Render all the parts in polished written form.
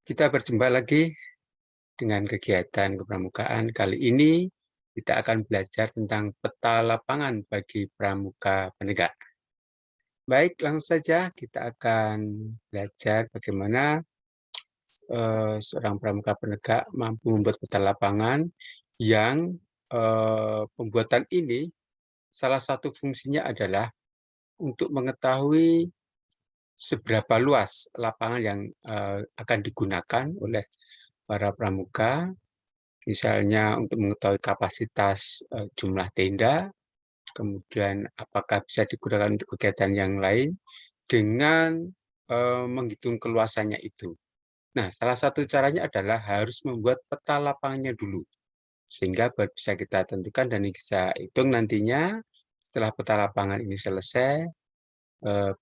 Kita berjumpa lagi dengan kegiatan kepramukaan. Kali ini kita akan belajar tentang peta lapangan bagi pramuka penegak. Baik, langsung saja kita akan belajar bagaimana seorang pramuka penegak mampu membuat peta lapangan yang pembuatan ini salah satu fungsinya adalah untuk mengetahui seberapa luas lapangan yang akan digunakan oleh para pramuka. Misalnya untuk mengetahui kapasitas jumlah tenda, kemudian apakah bisa digunakan untuk kegiatan yang lain dengan menghitung keluasannya itu. Nah, salah satu caranya adalah harus membuat peta lapangannya dulu, sehingga bisa kita tentukan dan bisa hitung nantinya setelah peta lapangan ini selesai,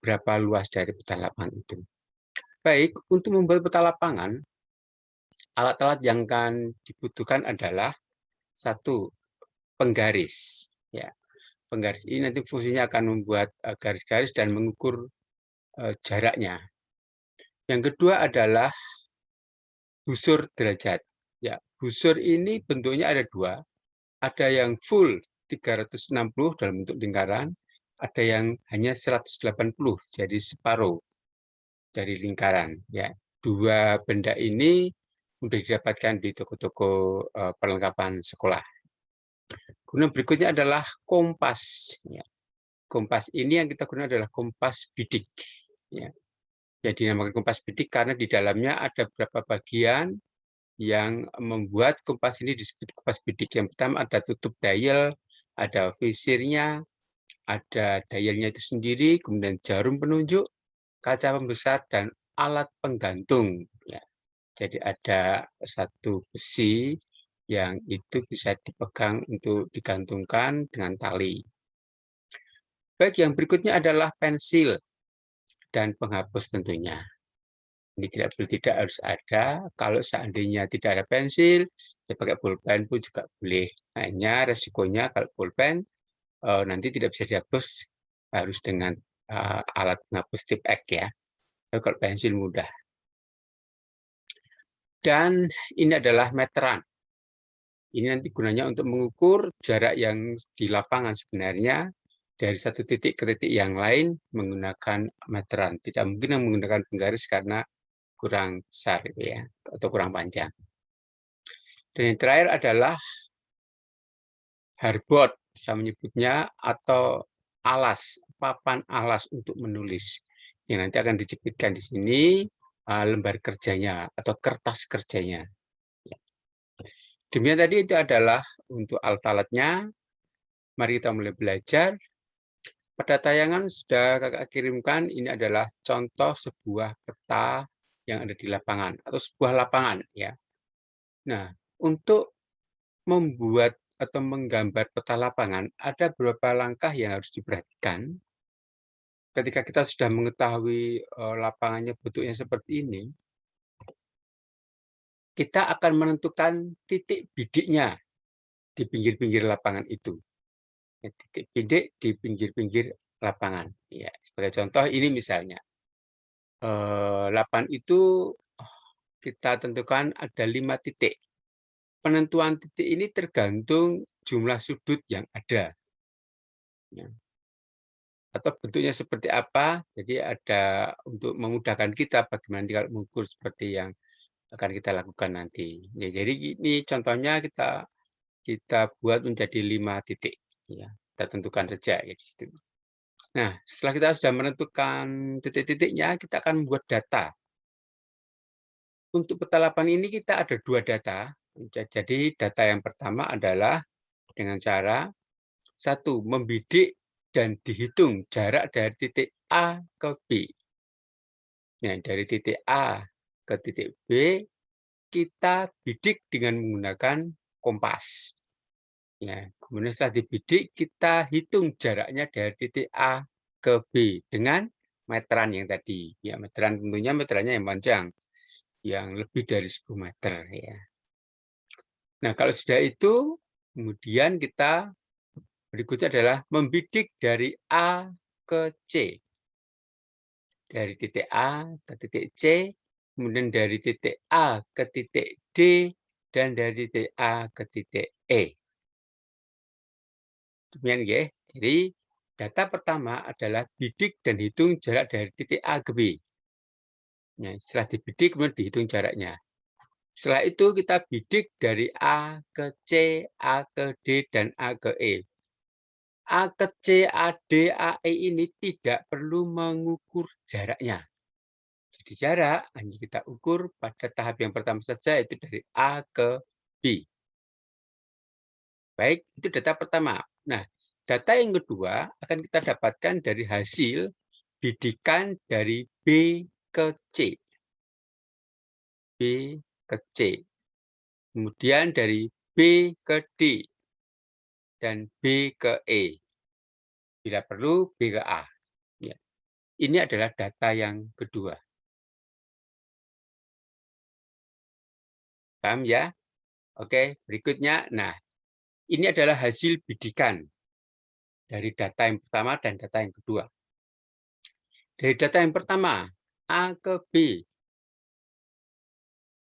berapa luas dari peta lapangan itu. Baik, untuk membuat peta lapangan, alat-alat yang akan dibutuhkan adalah satu, penggaris. Ya, penggaris ini nanti fungsinya akan membuat garis-garis dan mengukur jaraknya. Yang kedua adalah busur derajat. Ya, busur ini bentuknya ada dua. Ada yang full 360 dalam bentuk lingkaran, ada yang hanya 180, jadi separuh dari lingkaran. Ya, dua benda ini mudah didapatkan di toko-toko perlengkapan sekolah. Kemudian berikutnya adalah kompas. Ya, kompas ini yang kita gunakan adalah kompas bidik. Ya. Jadi dinamakan kompas bidik karena di dalamnya ada beberapa bagian yang membuat kompas ini disebut kompas bidik. Yang pertama ada tutup dial, ada visirnya, ada dialnya itu sendiri, kemudian jarum penunjuk, kaca pembesar, dan alat penggantung. Ya. Jadi ada satu besi yang itu bisa dipegang untuk digantungkan dengan tali. Baik, yang berikutnya adalah pensil dan penghapus tentunya. Ini tidak harus ada. Kalau seandainya tidak ada pensil, ya pakai pulpen pun juga boleh. Hanya resikonya kalau pulpen nanti tidak bisa dihapus, harus dengan alat penghapus tip X ya. Tapi kalau pensil mudah. Dan ini adalah meteran. Ini nanti gunanya untuk mengukur jarak yang di lapangan sebenarnya dari satu titik ke titik yang lain menggunakan meteran. Tidak mungkin menggunakan penggaris karena kurang besar ya, atau kurang panjang. Dan yang terakhir adalah hardboard, saya menyebutnya, atau alas, papan alas untuk menulis. Yang nanti akan dijepitkan di sini lembar kerjanya atau kertas kerjanya. Demikian tadi itu adalah untuk alat-alatnya. Mari kita mulai belajar. Pada tayangan sudah kakak kirimkan, ini adalah contoh sebuah peta yang ada di lapangan atau sebuah lapangan ya. Nah, untuk membuat atau menggambar peta lapangan ada beberapa langkah yang harus diperhatikan. Ketika kita sudah mengetahui lapangannya bentuknya seperti ini, kita akan menentukan titik bidiknya di pinggir-pinggir lapangan itu. Titik bidik di pinggir-pinggir lapangan. Ya, sebagai contoh ini misalnya, lapangan itu kita tentukan ada 5 titik. Penentuan titik ini tergantung jumlah sudut yang ada. Ya. Atau bentuknya seperti apa, jadi ada untuk memudahkan kita bagaimana kalau mengukur seperti yang akan kita lakukan nanti. Ya, jadi ini contohnya kita buat menjadi 5 titik. Ya, kita tentukan saja ya di situ. Nah, setelah kita sudah menentukan titik-titiknya, kita akan membuat data. Untuk peta lapangan ini kita ada 2 data. Jadi data yang pertama adalah dengan cara satu, membidik dan dihitung jarak dari titik A ke B. Nah, dari titik A ke titik B, kita bidik dengan menggunakan kompas. Ya, kemudian setelah dibidik, kita hitung jaraknya dari titik A ke B dengan meteran yang tadi. Ya, meteran tentunya meterannya yang panjang, yang lebih dari 10 meter. Ya. Nah, kalau sudah itu, kemudian kita berikutnya adalah membidik dari A ke C. Dari titik A ke titik C, kemudian dari titik A ke titik D, dan dari titik A ke titik E. Demikian ya. Jadi data pertama adalah bidik dan hitung jarak dari titik A ke B. Nah, setelah dibidik kemudian dihitung jaraknya. Setelah itu kita bidik dari A ke C, A ke D, dan A ke E. A ke C, A, D, A, E ini tidak perlu mengukur jaraknya. Jadi jarak hanya kita ukur pada tahap yang pertama saja, yaitu dari A ke B. Baik, itu data pertama. Nah, data yang kedua akan kita dapatkan dari hasil bidikan dari B ke C. B ke C. Kemudian dari B ke D. Dan B ke E. Bila perlu, B ke A. Ya. Ini adalah data yang kedua. Paham ya? Oke, berikutnya. Nah, ini adalah hasil bidikan dari data yang pertama dan data yang kedua. Dari data yang pertama, A ke B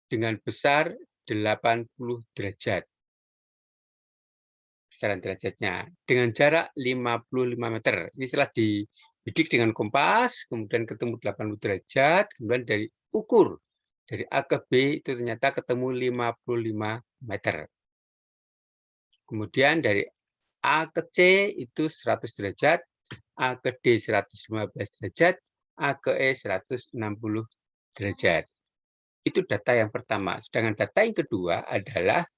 dengan besar 80 derajat. Besaran derajatnya dengan jarak 55 meter. Ini setelah dibidik dengan kompas, kemudian ketemu 80 derajat, kemudian dari ukur dari A ke B itu ternyata ketemu 55 meter. Kemudian dari A ke C itu 100 derajat, A ke D 115 derajat, A ke E 160 derajat. Itu data yang pertama. Sedangkan data yang kedua adalah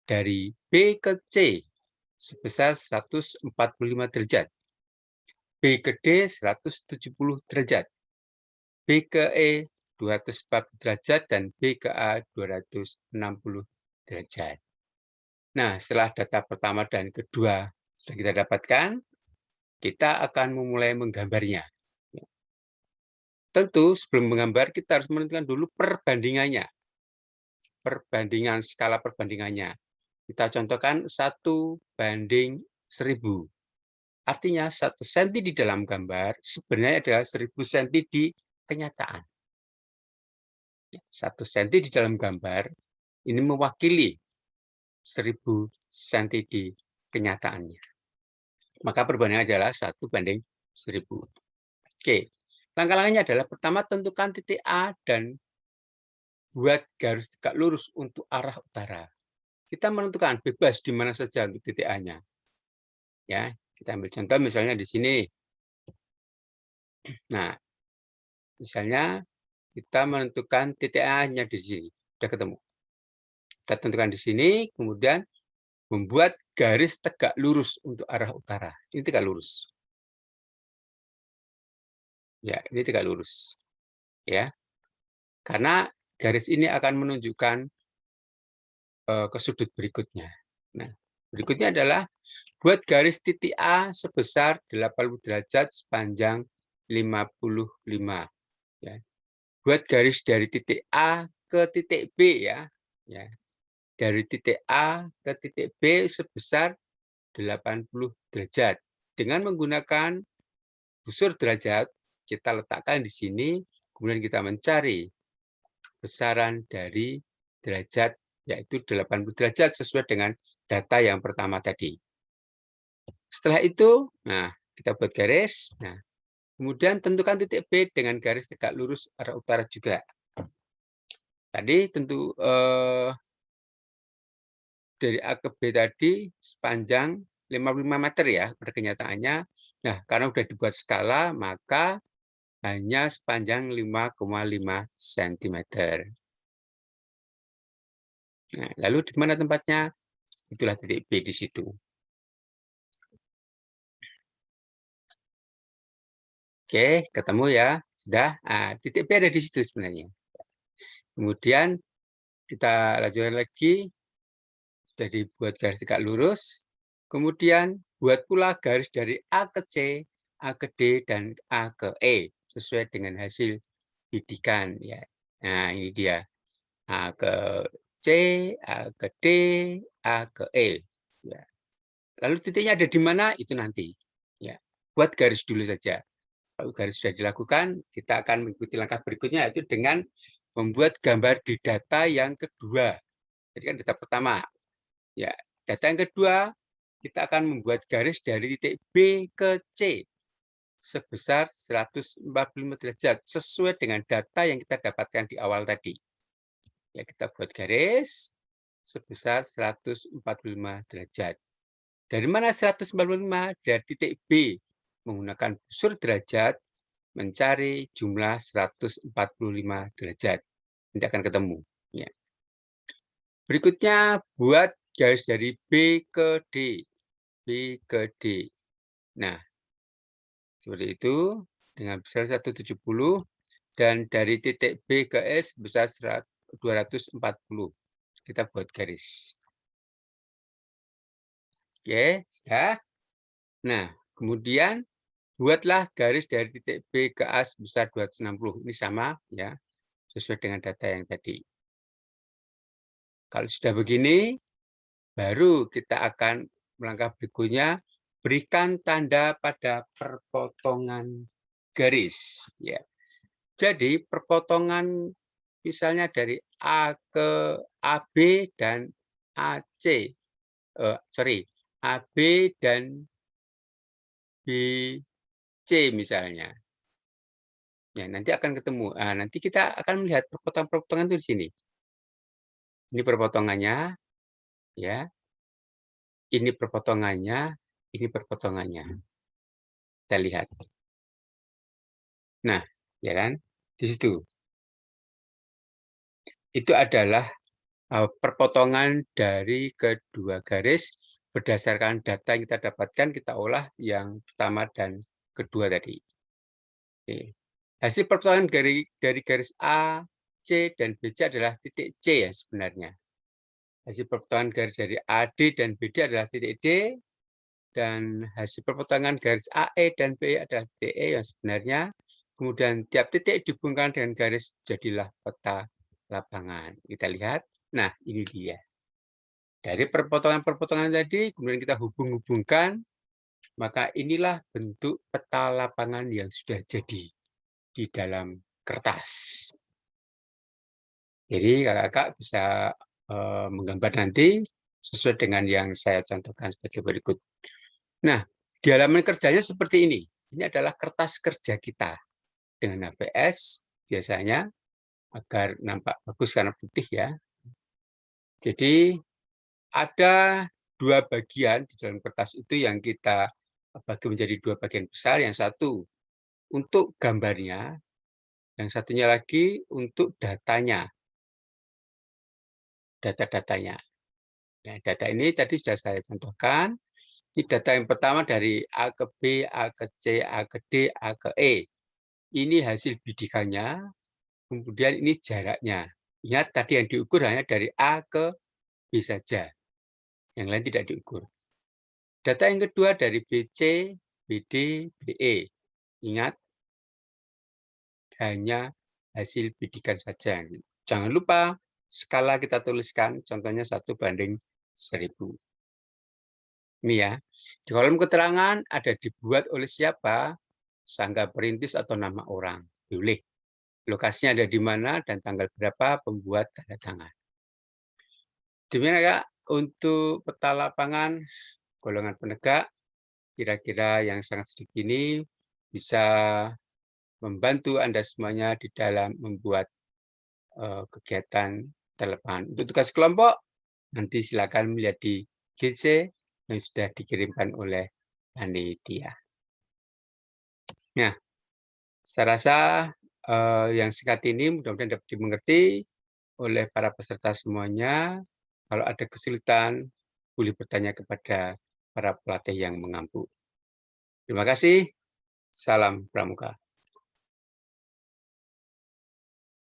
dari B ke C sebesar 145 derajat, B ke D 170 derajat, B ke E 240 derajat, dan B ke A 260 derajat. Nah, setelah data pertama dan kedua sudah kita dapatkan, kita akan memulai menggambarnya. Tentu sebelum menggambar kita harus menentukan dulu perbandingannya. Perbandingan skala perbandingannya. Kita contohkan 1:1000. Artinya 1 cm di dalam gambar sebenarnya adalah 1000 cm di kenyataan. 1 cm di dalam gambar ini mewakili 1000 cm di kenyataannya. Maka perbandingan adalah 1:1000. Oke, langkah-langkahnya adalah pertama tentukan titik A dan buat garis tegak lurus untuk arah utara. Kita menentukan bebas di mana saja untuk titik A-nya. Ya, kita ambil contoh misalnya di sini. Nah, misalnya kita menentukan titik A-nya di sini. Sudah ketemu. Kita tentukan di sini, kemudian membuat garis tegak lurus untuk arah utara. Ini tegak lurus. Ya, ini tegak lurus. Ya. Karena garis ini akan menunjukkan ke sudut berikutnya. Nah, berikutnya adalah buat garis titik A sebesar 80 derajat sepanjang 55. Ya. Buat garis dari titik A ke titik B ya. Ya. Dari titik A ke titik B sebesar 80 derajat. Dengan menggunakan busur derajat, kita letakkan di sini, kemudian kita mencari besaran dari derajat, yaitu 80 derajat sesuai dengan data yang pertama tadi. Setelah itu, nah kita buat garis. Nah, kemudian tentukan titik B dengan garis tegak lurus arah utara juga. Tadi tentu dari A ke B tadi sepanjang 55 meter ya pada kenyataannya. Nah, karena sudah dibuat skala, maka hanya sepanjang 5,5 cm. Nah, lalu di mana tempatnya? Itulah titik B di situ. Oke, ketemu ya. Sudah. Nah, titik B ada di situ sebenarnya. Kemudian kita lanjutkan lagi. Sudah dibuat garis tegak lurus. Kemudian buat pula garis dari A ke C, A ke D, dan A ke E sesuai dengan hasil bidikan. Ya. Nah, ini dia. A ke C, A ke D, A ke E. Ya. Lalu titiknya ada di mana? Itu nanti. Ya. Buat garis dulu saja. Kalau garis sudah dilakukan, kita akan mengikuti langkah berikutnya, yaitu dengan membuat gambar di data yang kedua. Jadi kan data pertama. Ya, data yang kedua, kita akan membuat garis dari titik B ke C sebesar 145 derajat sesuai dengan data yang kita dapatkan di awal tadi. Ya, kita buat garis sebesar 145 derajat. Dari mana 145? Dari titik B. Menggunakan busur derajat, mencari jumlah 145 derajat. Nanti akan ketemu. Ya. Berikutnya, buat garis dari B ke D. B ke D. Nah, seperti itu. Dengan besar 170. Dan dari titik B ke S besar 240. Kita buat garis. Oke, ya. Nah, kemudian buatlah garis dari titik B ke A sebesar 260. Ini sama, ya, sesuai dengan data yang tadi. Kalau sudah begini, baru kita akan melangkah berikutnya, berikan tanda pada perpotongan garis. Ya. Jadi perpotongan misalnya dari A ke AB dan AC. AB dan BC misalnya. Ya, nanti akan ketemu. Nah, nanti kita akan melihat perpotongan-perpotongan itu di sini. Ini perpotongannya, ya. Ini perpotongannya, ini perpotongannya. Kita lihat. Nah, ya kan? Di situ. Itu adalah perpotongan dari kedua garis berdasarkan data yang kita dapatkan, kita olah yang pertama dan kedua tadi. Oke. Hasil perpotongan dari garis A, C, dan BC adalah titik C ya sebenarnya. Hasil perpotongan garis dari AD dan BD adalah titik D, dan hasil perpotongan garis AE dan BE adalah titik E yang sebenarnya. Kemudian tiap titik dihubungkan dengan garis, jadilah peta lapangan. Kita lihat, nah ini dia. Dari perpotongan-perpotongan tadi, kemudian kita hubung-hubungkan, maka inilah bentuk peta lapangan yang sudah jadi di dalam kertas. Jadi kakak-kakak bisa menggambar nanti sesuai dengan yang saya contohkan sebagai berikut. Nah, di halaman kerjanya seperti ini. Ini adalah kertas kerja kita dengan HVS biasanya agar nampak bagus karena putih ya. Jadi ada dua bagian di dalam kertas itu yang kita bagi menjadi dua bagian besar. Yang satu untuk gambarnya, yang satunya lagi untuk datanya, data-datanya. Nah, data ini tadi sudah saya contohkan. Ini data yang pertama dari A ke B, A ke C, A ke D, A ke E. Ini hasil bidikannya, kemudian ini jaraknya. Ingat tadi yang diukur hanya dari A ke B saja. Yang lain tidak diukur. Data yang kedua dari BC, BD, BE. Ingat, hanya hasil bidikan saja. Jangan lupa, skala kita tuliskan, contohnya 1:1000. Ini ya. Di kolom keterangan ada dibuat oleh siapa, sangga perintis atau nama orang. Pilih. Lokasinya ada di mana dan tanggal berapa pembuat tanda tangan. Demikian Kak, untuk peta lapangan golongan penegak, kira-kira yang sangat sedikit ini bisa membantu Anda semuanya di dalam membuat kegiatan lapangan. Untuk tugas kelompok, nanti silakan melihat di GC yang sudah dikirimkan oleh panitia. Nah, saya rasa yang singkat ini mudah-mudahan dapat dimengerti oleh para peserta semuanya. Kalau ada kesulitan, boleh bertanya kepada para pelatih yang mengampu. Terima kasih. Salam Pramuka.